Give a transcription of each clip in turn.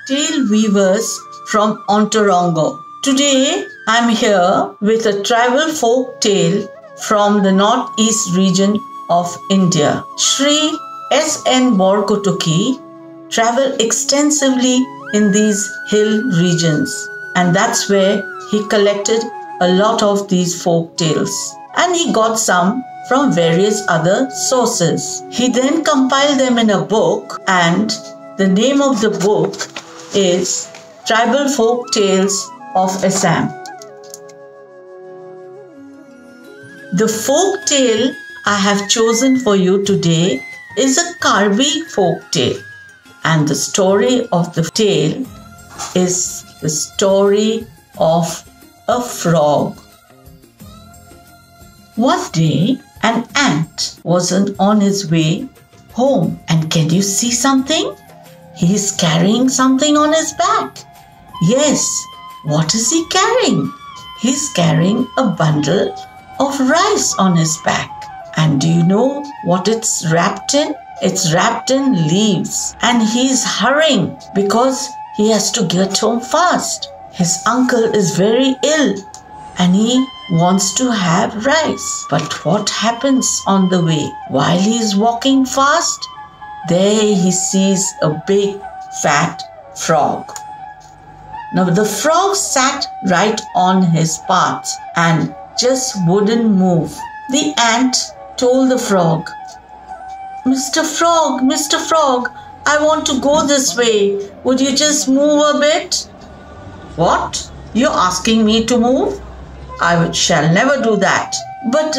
tale weavers from Antaranga. Today I'm here with a tribal folk tale from the northeast region of India. Sri S.N. Borkotuki traveled extensively in these hill regions, and that's where he collected a lot of these folk tales, and he got some from various other sources. He then compiled them in a book, and the name of the book is Tribal Folk Tales of Assam. The folk tale I have chosen for you today is a Karbi folk tale, and the story of the tale is the story of a frog. One day, an ant was on his way home, and can you see something? He is carrying something on his back. Yes, what is he carrying? He's carrying a bundle of rice on his back. And do you know what it's wrapped in? It's wrapped in leaves, and he's hurrying because he has to get home fast. His uncle is very ill and he wants to have rice. But what happens on the way? While he's walking fast, there he sees a big fat frog. Now the frog sat right on his path and just wouldn't move. The ant told the frog, Mr. Frog, I want to go this way. Would you just move a bit? What? You're asking me to move? I shall never do that. But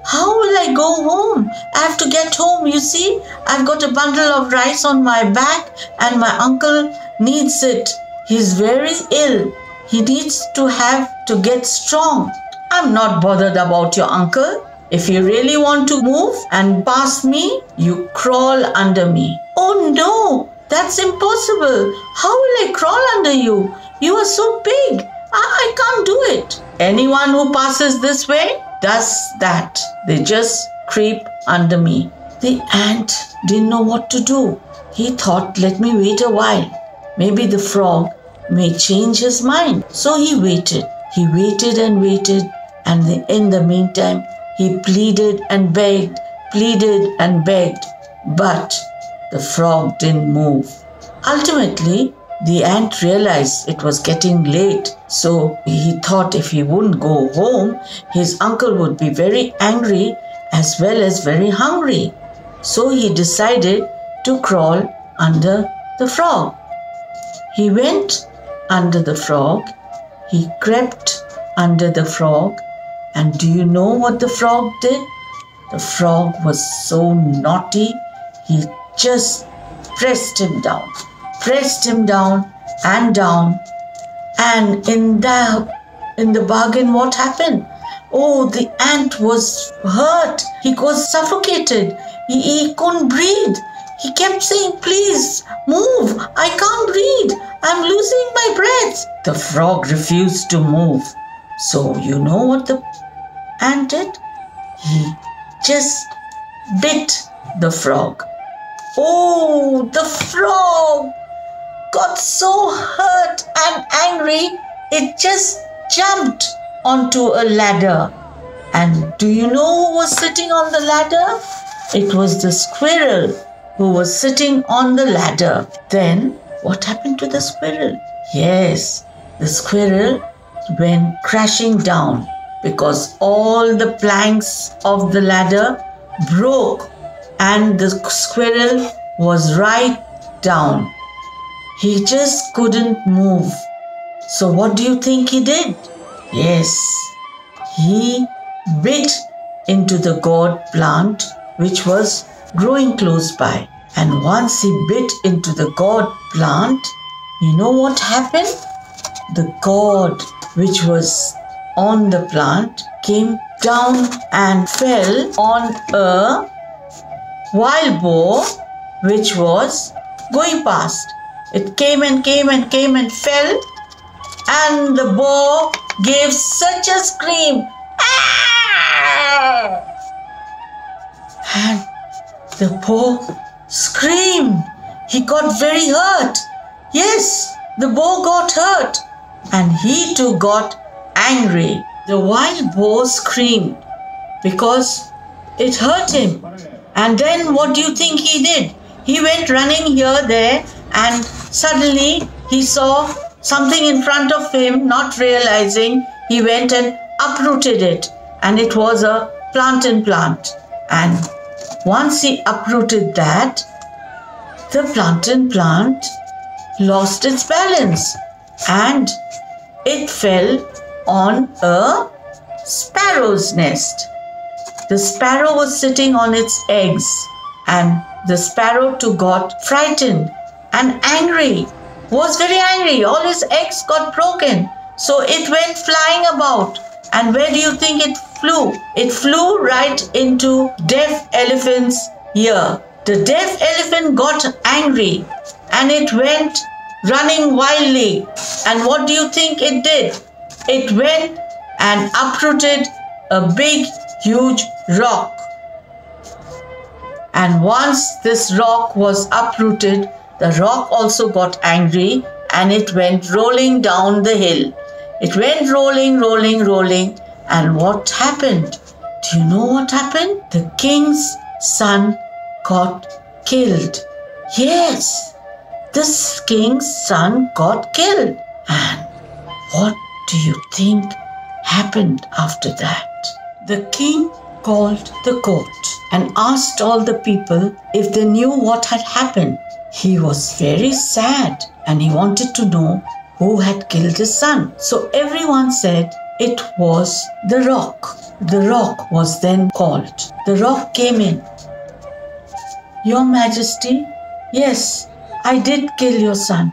how will I go home? I have to get home, you see. I've got a bundle of rice on my back and my uncle needs it. He's very ill. He needs to get strong. I'm not bothered about your uncle. If you really want to move and pass me, you crawl under me. Oh no, that's impossible. How will I crawl under you? You are so big. I can't do it. Anyone who passes this way does that. They just creep under me. The ant didn't know what to do. He thought, let me wait a while. Maybe the frog may change his mind. So he waited. He waited and waited. And in the meantime, he pleaded and begged, but the frog didn't move. Ultimately, the ant realized it was getting late, so he thought if he wouldn't go home, his uncle would be very angry as well as very hungry. So he decided to crawl under the frog. He went under the frog, he crept under the frog, and do you know what the frog did? The frog was so naughty, he just pressed him down and down. And in the bargain, what happened? Oh, the ant was hurt. He was suffocated. He couldn't breathe. He kept saying, please move. I can't breathe. I'm losing my breath. The frog refused to move. So you know what the ant did? He just bit the frog. Oh, the frog got so hurt and angry, it just jumped onto a ladder. And do you know who was sitting on the ladder? It was the squirrel who was sitting on the ladder. Then what happened to the squirrel? Yes, the squirrel went crashing down because all the planks of the ladder broke and the squirrel was right down. He just couldn't move. So what do you think he did? Yes, he bit into the gourd plant which was growing close by. And once he bit into the gourd plant, you know what happened? The gourd which was on the plant came down and fell on a wild boar which was going past. It came and fell, and the boar gave such a scream. Ah! And the boar screamed. He got very hurt. Yes, the boar got hurt and he too got angry. The wild boar screamed because it hurt him. And then what do you think he did? He went running here, there, and suddenly he saw something in front of him, not realizing. He went and uprooted it, and it was a plantain plant. And once he uprooted that, the plantain plant lost its balance and it fell on a sparrow's nest. The sparrow was sitting on its eggs, and the sparrow too got frightened and angry, was very angry. All his eggs got broken. So it went flying about. And where do you think it flew? It flew right into deaf elephant's ear. The deaf elephant got angry and it went running wildly. And what do you think it did? It went and uprooted a big, huge rock. And once this rock was uprooted, the rock also got angry and it went rolling down the hill. It went rolling, rolling, rolling. And what happened? Do you know what happened? The king's son got killed. Yes, this king's son got killed. And what do you think happened after that? The king called the court and asked all the people if they knew what had happened. He was very sad and he wanted to know who had killed his son. So everyone said it was the rock. The rock was then called. The rock came in. Your Majesty, yes, I did kill your son,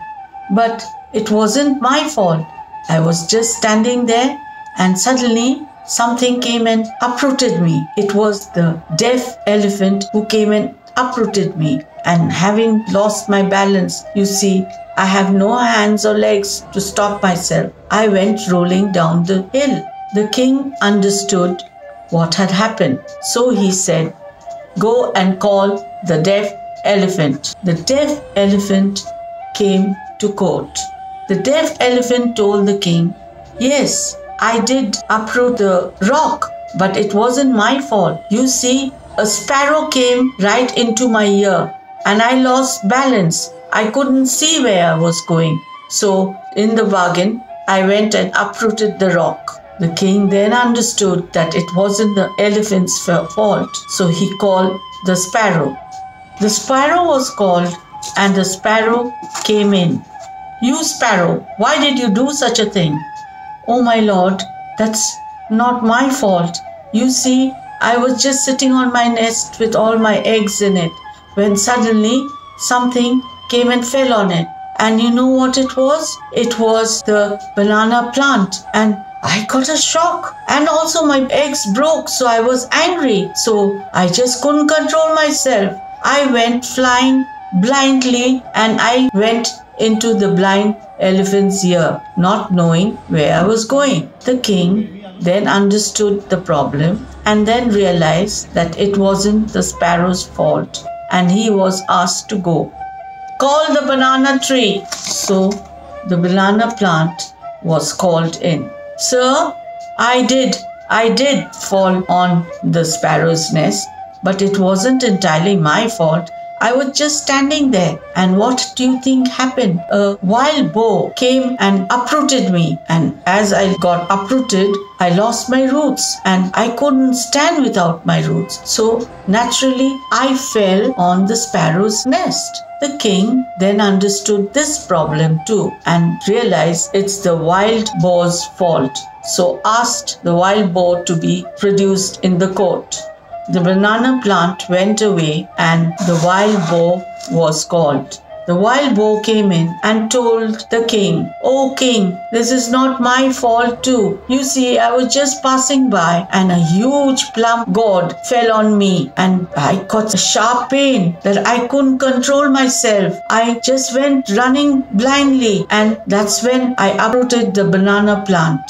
but it wasn't my fault. I was just standing there and suddenly something came and uprooted me. It was the deaf elephant who came and uprooted me. And having lost my balance, you see, I have no hands or legs to stop myself. I went rolling down the hill. The king understood what had happened. So he said, go and call the deaf elephant. The deaf elephant came to court. The deaf elephant told the king, yes, I did uproot the rock, but it wasn't my fault. You see, a sparrow came right into my ear and I lost balance. I couldn't see where I was going. So in the bargain, I went and uprooted the rock. The king then understood that it wasn't the elephant's fault. So he called the sparrow. The sparrow was called and the sparrow came in. You sparrow, why did you do such a thing? Oh my lord, that's not my fault. You see, I was just sitting on my nest with all my eggs in it when suddenly something came and fell on it. And you know what it was? It was the banana plant. And I got a shock. And also my eggs broke, so I was angry. So I just couldn't control myself. I went flying blindly and I went into the blind elephant's ear, not knowing where I was going. The king then understood the problem and then realized that it wasn't the sparrow's fault and he was asked to go. Call the banana tree. So the banana plant was called in. Sir, I did fall on the sparrow's nest, but it wasn't entirely my fault. I was just standing there. And what do you think happened? A wild boar came and uprooted me. And as I got uprooted, I lost my roots and I couldn't stand without my roots. So naturally, I fell on the sparrow's nest. The king then understood this problem too and realized it's the wild boar's fault. So asked the wild boar to be produced in the court. The banana plant went away and the wild boar was called. The wild boar came in and told the king, "Oh king, this is not my fault too. You see, I was just passing by and a huge plum gourd fell on me and I got a sharp pain that I couldn't control myself. I just went running blindly and that's when I uprooted the banana plant."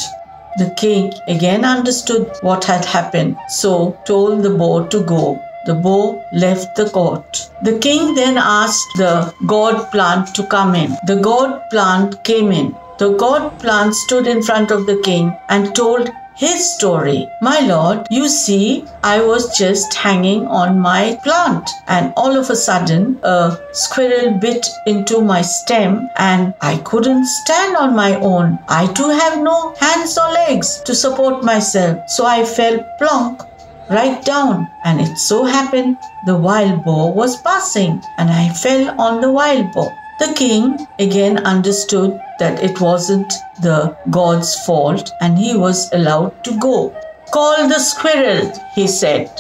The king again understood what had happened, so told the boar to go. the boar left the court. The king then asked the god plant to come in. The god plant came in. The god plant stood in front of the king and told his story. My lord, you see, I was just hanging on my plant and all of a sudden a squirrel bit into my stem and I couldn't stand on my own. I too have no hands or legs to support myself. So I fell plonk right down, and it so happened the wild boar was passing and I fell on the wild boar. The king again understood that it wasn't the god's fault and he was allowed to go. Call the squirrel, he said.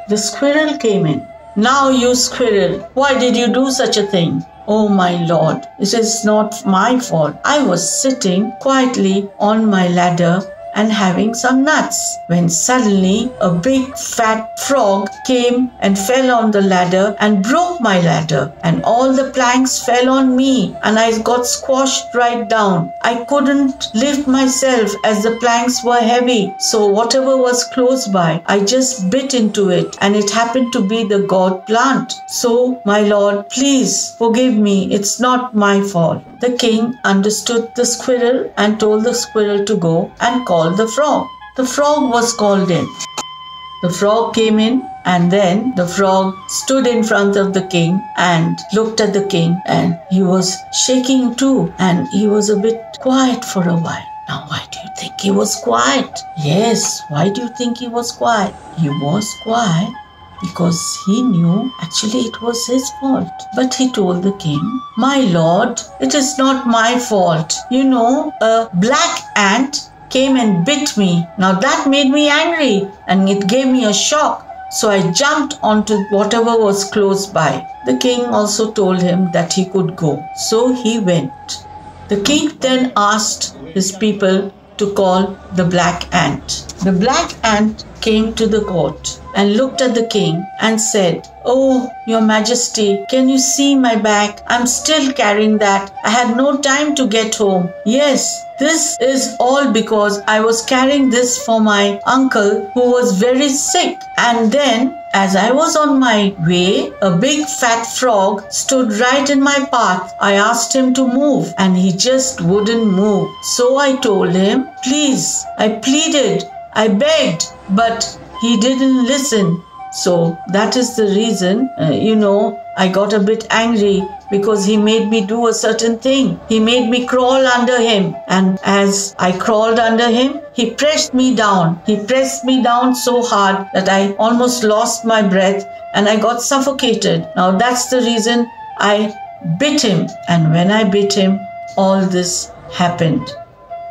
The squirrel came in. Now you squirrel, why did you do such a thing? Oh my lord, it is not my fault. I was sitting quietly on my ladder and having some nuts when suddenly a big fat frog came and fell on the ladder and broke my ladder, and all the planks fell on me and I got squashed right down. I couldn't lift myself as the planks were heavy, so whatever was close by I just bit into it and it happened to be the god plant. So my lord, please forgive me, it's not my fault. The king understood the squirrel and told the squirrel to go and call the frog. The frog was called in. The frog came in and then the frog stood in front of the king and looked at the king, and he was shaking too and he was a bit quiet for a while. Now why do you think he was quiet? Yes, why do you think he was quiet? He was quiet because he knew actually it was his fault. But he told the king, my lord, it is not my fault. You know, a black ant came and bit me. Now that made me angry and it gave me a shock. So I jumped onto whatever was close by. The king also told him that he could go. So he went. The king then asked his people to call the black ant. The black ant came to the court and looked at the king and said, oh, your majesty, can you see my back? I'm still carrying that. I had no time to get home. Yes, this is all because I was carrying this for my uncle who was very sick. And then as I was on my way, a big fat frog stood right in my path. I asked him to move and he just wouldn't move. So I told him, please, I pleaded, I begged, but he didn't listen. So that is the reason, I got a bit angry because he made me do a certain thing. He made me crawl under him. And as I crawled under him, he pressed me down. He pressed me down so hard that I almost lost my breath and I got suffocated. Now that's the reason I bit him. And when I bit him, all this happened.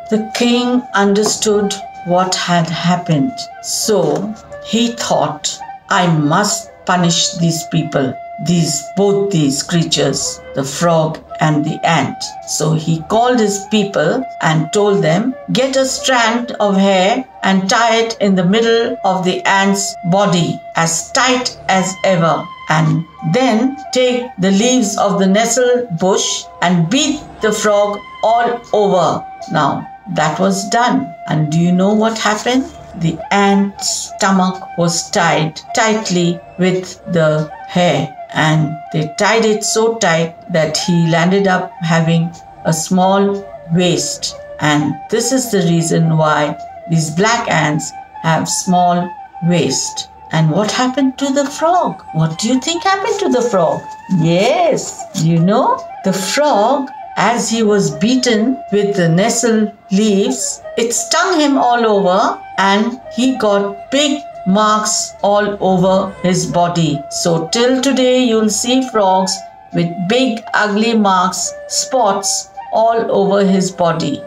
The king understood what had happened. So he thought, I must punish these people, both these creatures, the frog and the ant. So he called his people and told them, get a strand of hair and tie it in the middle of the ant's body as tight as ever. And then take the leaves of the nestle bush and beat the frog all over. Now that was done. And do you know what happened? The ant's stomach was tied tightly with the hair, and they tied it so tight that he landed up having a small waist. And this is the reason why these black ants have small waist. And what happened to the frog? What do you think happened to the frog? Yes, the frog, as he was beaten with the nestle leaves, it stung him all over and he got big marks all over his body. So till today you'll see frogs with big ugly marks, spots all over his body.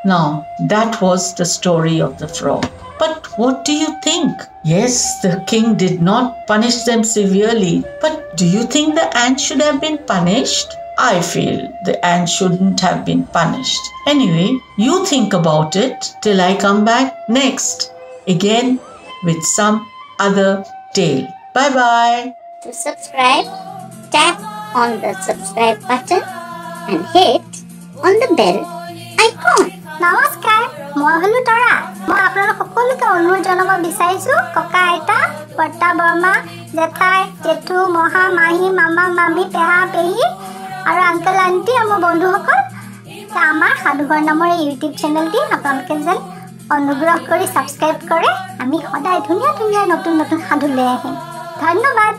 Now that was the story of the frog. But what do you think? Yes, the king did not punish them severely. But do you think the ant should have been punished? I feel the ant shouldn't have been punished. Anyway, you think about it till I come back next, again with some other tale. Bye-bye. To subscribe, tap on the subscribe button and hit on the bell icon. নমস্কাৰ, মই হলো তৰা। মই আপোনালোক সকলোকে অনুৰোধ জনাব বিচাৰিছো, ককা আইতা বৰ্তা বৰ্মা জেঠাই জেঠু মহা মাহী মামা মামী পেহা পেহী আৰু আংকেল আণ্টি আৰু মোৰ বন্ধুসকল আমাৰ সাধুঘৰ নামৰ এই ইউটিউব চেনেলটি আপোনালোকে যেন অনুগ্ৰহ কৰি ছাবস্ক্ৰাইব কৰে আমি সদায় ধুনীয়া ধুনীয়া নতুন নতুন সাধু লৈ আহিম ধন্যবাদ